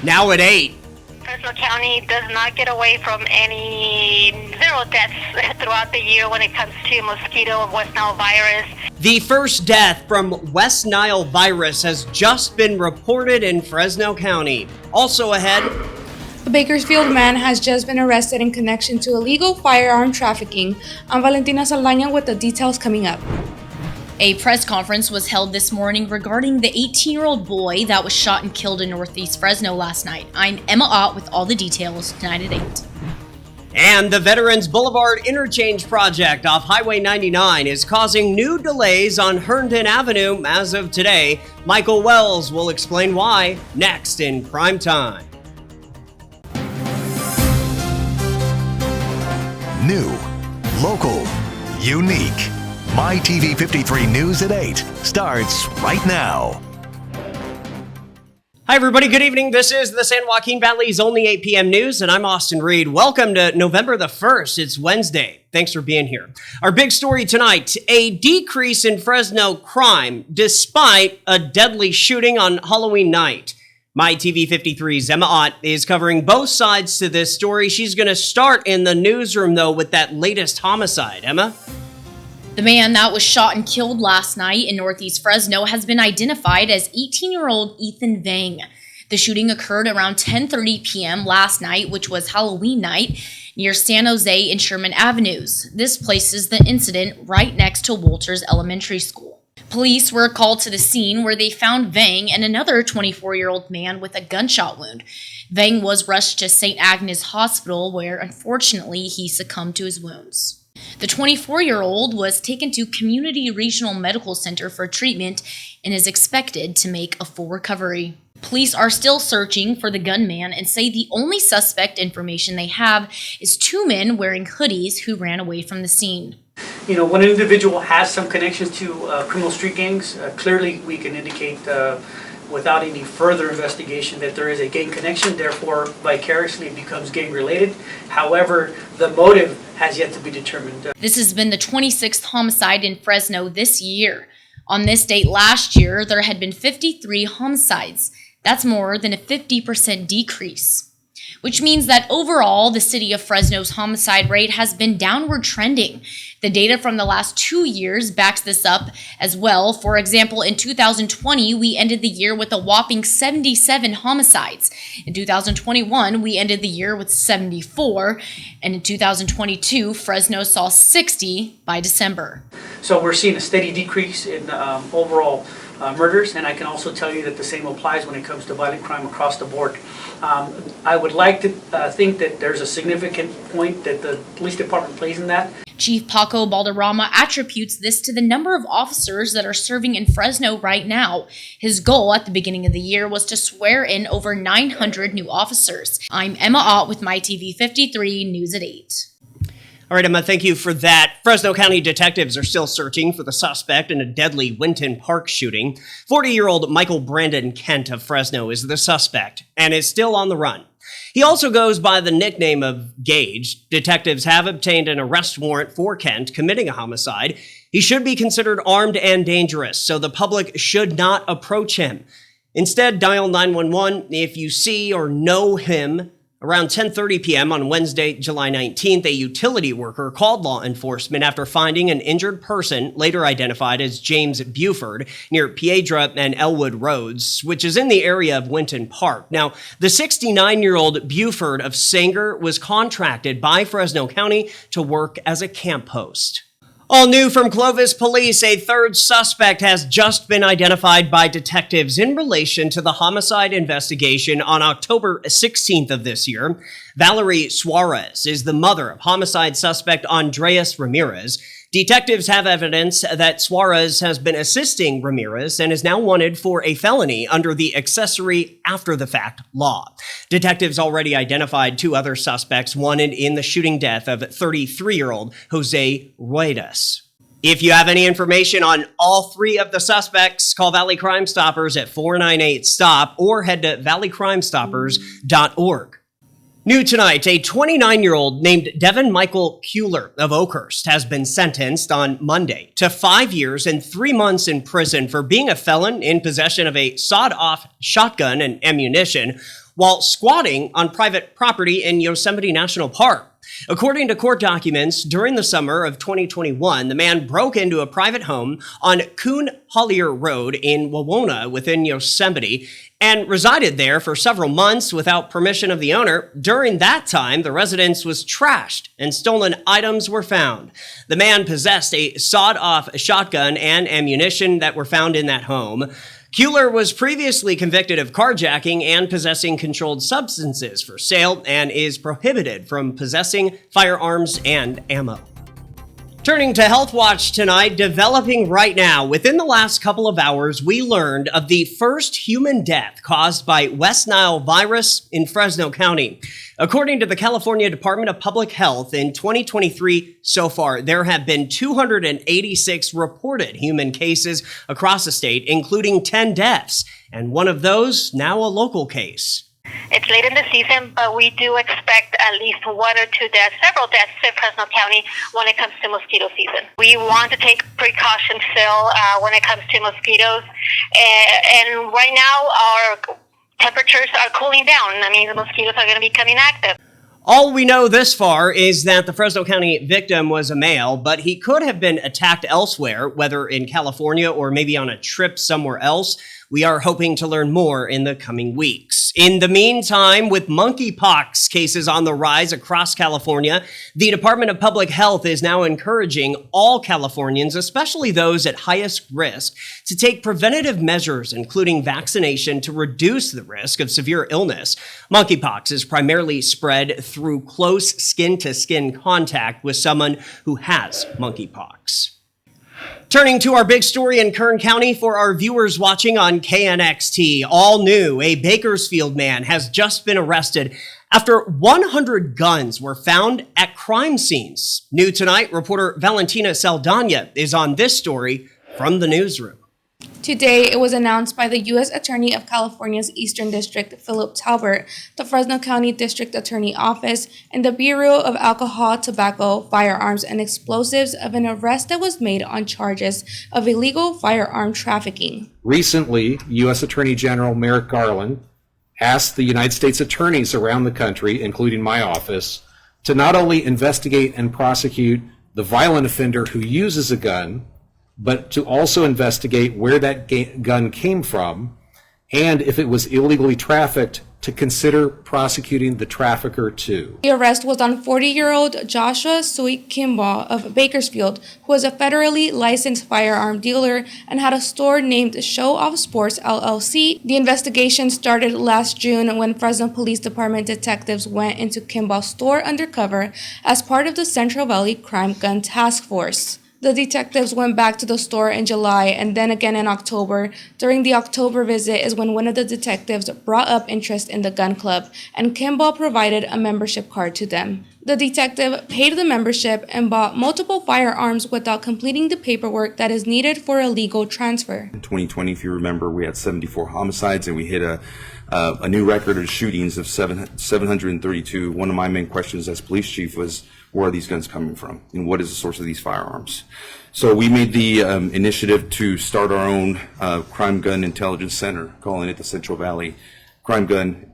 Now at 8. Fresno County does not get away from any zero deaths throughout the year when it comes to mosquito West Nile virus. The first death from West Nile virus has just been reported in Fresno County. Also ahead, a Bakersfield man has just been arrested in connection to illegal firearm trafficking. I'm Valentina Saldaña with the details coming up. A press conference was held this morning regarding the 18-year-old boy that was shot and killed in Northeast Fresno last night. I'm Emma Ott with all the details tonight at 8. And the Veterans Boulevard Interchange project off Highway 99 is causing new delays on Herndon Avenue as of today. Michael Wells will explain why next in Prime Time. New, local, unique. MyTV53 News at 8 starts right now. Hi, everybody. Good evening. This is the San Joaquin Valley's only 8 p.m. news, and I'm Austin Reed. Welcome to November the 1st. It's Wednesday. Thanks for being here. Our big story tonight, a decrease in Fresno crime despite a deadly shooting on Halloween night. MyTV53's Emma Ott is covering both sides to this story. She's going to start in the newsroom, though, with that latest homicide. Emma? The man that was shot and killed last night in Northeast Fresno has been identified as 18-year-old Ethan Vang. The shooting occurred around 10:30 p.m. last night, which was Halloween night, near San Jose and Sherman Avenues. This places the incident right next to Walters Elementary School. Police were called to the scene where they found Vang and another 24-year-old man with a gunshot wound. Vang was rushed to St. Agnes Hospital, where unfortunately he succumbed to his wounds. The 24-year-old was taken to Community Regional Medical Center for treatment and is expected to make a full recovery. Police are still searching for the gunman and say the only suspect information they have is two men wearing hoodies who ran away from the scene. You know, when an individual has some connections to criminal street gangs, clearly we can indicate without any further investigation that there is a gang connection, therefore vicariously it becomes gang related. However, the motive has yet to be determined. This has been the 26th homicide in Fresno this year. On this date last year, there had been 53 homicides. That's more than a 50% decrease, which means that overall, the city of Fresno's homicide rate has been downward trending. The data from the last 2 years backs this up as well. For example, in 2020, we ended the year with a whopping 77 homicides. In 2021, we ended the year with 74. And in 2022, Fresno saw 60 by December. So we're seeing a steady decrease in overall murders, and I can also tell you that the same applies when it comes to violent crime across the board. I would like to think that there's a significant point that the police department plays in that. Chief Paco Balderrama attributes this to the number of officers that are serving in Fresno right now. His goal at the beginning of the year was to swear in over 900 new officers. I'm Emma Ott with MyTV53 News at 8. All right, Emma, thank you for that. Fresno County detectives are still searching for the suspect in a deadly Winton Park shooting. 40-year-old Michael Brandon Kent of Fresno is the suspect and is still on the run. He also goes by the nickname of Gage. Detectives have obtained an arrest warrant for Kent committing a homicide. He should be considered armed and dangerous, so the public should not approach him. Instead, dial 911 if you see or know him. Around 10:30 p.m. on Wednesday, July 19th, a utility worker called law enforcement after finding an injured person, later identified as James Buford, near Piedra and Elwood Roads, which is in the area of Winton Park. Now, the 69-year-old Buford of Sanger was contracted by Fresno County to work as a camp host. All new from Clovis Police, a third suspect has just been identified by detectives in relation to the homicide investigation on October 16th of this year. Valerie Suarez is the mother of homicide suspect Andreas Ramirez. Detectives have evidence that Suarez has been assisting Ramirez and is now wanted for a felony under the accessory after-the-fact law. Detectives already identified two other suspects wanted in the shooting death of 33-year-old Jose Ruedas. If you have any information on all three of the suspects, call Valley Crime Stoppers at 498-STOP or head to valleycrimestoppers.org. New tonight, a 29-year-old named Devin Michael Kuehler of Oakhurst has been sentenced on Monday to 5 years and 3 months in prison for being a felon in possession of a sawed-off shotgun and ammunition while squatting on private property in Yosemite National Park. According to court documents, during the summer of 2021, the man broke into a private home on Coon Hollier Road in Wawona within Yosemite and resided there for several months without permission of the owner. During that time, the residence was trashed and stolen items were found. The man possessed a sawed-off shotgun and ammunition that were found in that home. Kuehler was previously convicted of carjacking and possessing controlled substances for sale and is prohibited from possessing firearms and ammo. Turning to Health Watch tonight, developing right now. Within the last couple of hours, we learned of the first human death caused by West Nile virus in Fresno County. According to the California Department of Public Health, in 2023 so far, there have been 286 reported human cases across the state, including 10 deaths, and one of those now a local case. It's late in the season, but we do expect at least one or two deaths, several deaths in Fresno County when it comes to mosquito season. We want to take precautions still when it comes to mosquitoes. And right now, our temperatures are cooling down. I mean, the mosquitoes are going to be becoming active. All we know this far is that the Fresno County victim was a male, but he could have been attacked elsewhere, whether in California or maybe on a trip somewhere else. We are hoping to learn more in the coming weeks. In the meantime, with monkeypox cases on the rise across California, the Department of Public Health is now encouraging all Californians, especially those at highest risk, to take preventative measures, including vaccination, to reduce the risk of severe illness. Monkeypox is primarily spread through close skin-to-skin contact with someone who has monkeypox. Turning to our big story in Kern County for our viewers watching on KNXT. All new, a Bakersfield man has just been arrested after 100 guns were found at crime scenes. New tonight, reporter Valentina Saldana is on this story from the newsroom. Today, it was announced by the U.S. Attorney of California's Eastern District, Philip Talbert, the Fresno County District Attorney Office, and the Bureau of Alcohol, Tobacco, Firearms, and Explosives of an arrest that was made on charges of illegal firearm trafficking. Recently, U.S. Attorney General Merrick Garland asked the United States attorneys around the country, including my office, to not only investigate and prosecute the violent offender who uses a gun, but to also investigate where that gun came from, and if it was illegally trafficked, to consider prosecuting the trafficker too. The arrest was on 40-year-old Joshua Sweet Kimball of Bakersfield, who was a federally licensed firearm dealer and had a store named Show Off Sports LLC. The investigation started last June when Fresno Police Department detectives went into Kimball's store undercover as part of the Central Valley Crime Gun Task Force. The detectives went back to the store in July and then again in October. During the October visit is when one of the detectives brought up interest in the gun club, and Kimball provided a membership card to them. The detective paid the membership and bought multiple firearms without completing the paperwork that is needed for a legal transfer. In 2020, if you remember, we had 74 homicides and we hit a new record of shootings of 732. One of my main questions as police chief was, where are these guns coming from and what is the source of these firearms? So we made the initiative to start our own crime gun intelligence center, calling it the Central Valley Crime Gun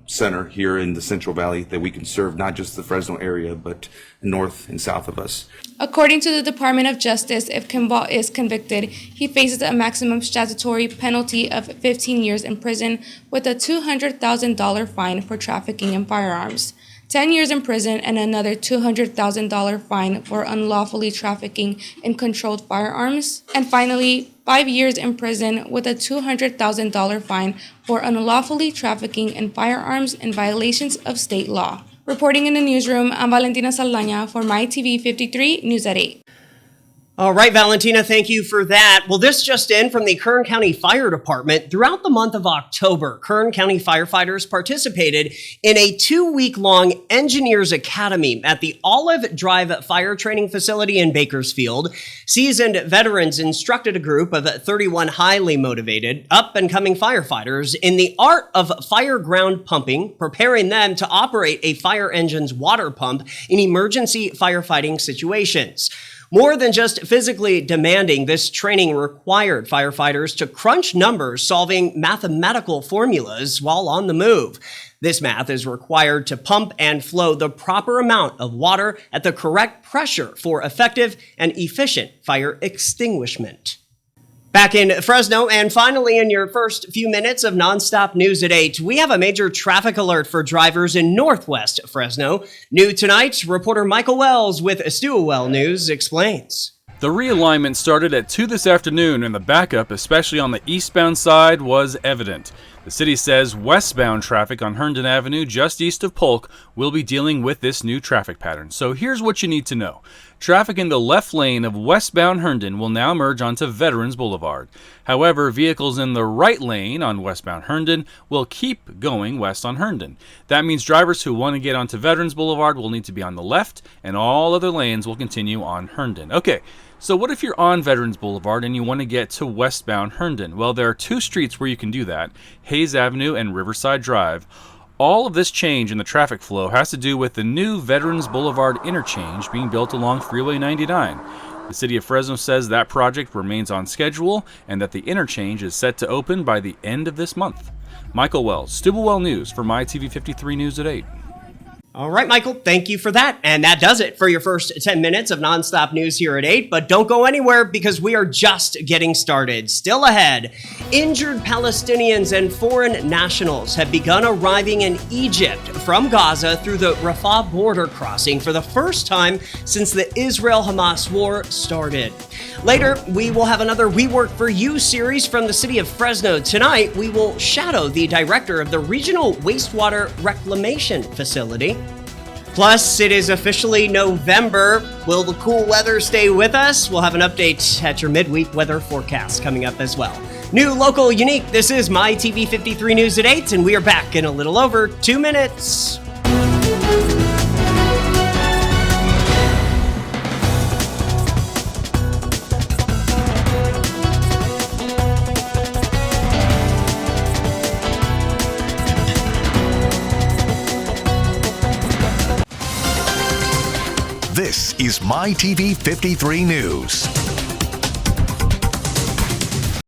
Center here in the Central Valley, that we can serve not just the Fresno area, but north and south of us. According to the Department of Justice, if Kimball is convicted, he faces a maximum statutory penalty of 15 years in prison with a $200,000 fine for trafficking in firearms, 10 years in prison, and another $200,000 fine for unlawfully trafficking in controlled firearms, and finally, 5 years in prison with a $200,000 fine for unlawfully trafficking in firearms in violations of state law. Reporting in the newsroom, I'm Valentina Saldana for MyTV53 News at 8. All right, Valentina, thank you for that. Well, this just in from the Kern County Fire Department. Throughout the month of October, Kern County firefighters participated in a 2-week-long Engineers Academy at the Olive Drive Fire Training Facility in Bakersfield. Seasoned veterans instructed a group of 31 highly motivated, up-and-coming firefighters in the art of fire ground pumping, preparing them to operate a fire engine's water pump in emergency firefighting situations. More than just physically demanding, this training required firefighters to crunch numbers solving mathematical formulas while on the move. This math is required to pump and flow the proper amount of water at the correct pressure for effective and efficient fire extinguishment. Back in Fresno, and finally in your first few minutes of nonstop news at 8, we have a major traffic alert for drivers in northwest Fresno. New tonight, reporter Michael Wells with Stillwell News explains. The realignment started at 2 this afternoon, and the backup, especially on the eastbound side, was evident. The city says westbound traffic on Herndon Avenue, just east of Polk, will be dealing with this new traffic pattern. So here's what you need to know. Traffic in the left lane of westbound Herndon will now merge onto Veterans Boulevard. However, vehicles in the right lane on westbound Herndon will keep going west on Herndon. That means drivers who want to get onto Veterans Boulevard will need to be on the left, and all other lanes will continue on Herndon. Okay. So what if you're on Veterans Boulevard and you want to get to westbound Herndon? Well, there are two streets where you can do that, Hayes Avenue and Riverside Drive. All of this change in the traffic flow has to do with the new Veterans Boulevard interchange being built along Freeway 99. The city of Fresno says that project remains on schedule and that the interchange is set to open by the end of this month. Michael Wells, Stillwell News for MyTV53 News at 8. All right, Michael, thank you for that. And that does it for your first 10 minutes of nonstop news here at 8. But don't go anywhere because we are just getting started. Still ahead, injured Palestinians and foreign nationals have begun arriving in Egypt from Gaza through the Rafah border crossing for the first time since the Israel-Hamas war started. Later, we will have another We Work For You series from the city of Fresno. Tonight, we will shadow the director of the Regional Wastewater Reclamation Facility. Plus, it is officially November. Will the cool weather stay with us? We'll have an update at your midweek weather forecast coming up as well. New, local, unique. This is MyTV53 News at 8, and we are back in a little over 2 minutes. This is MyTV53 News.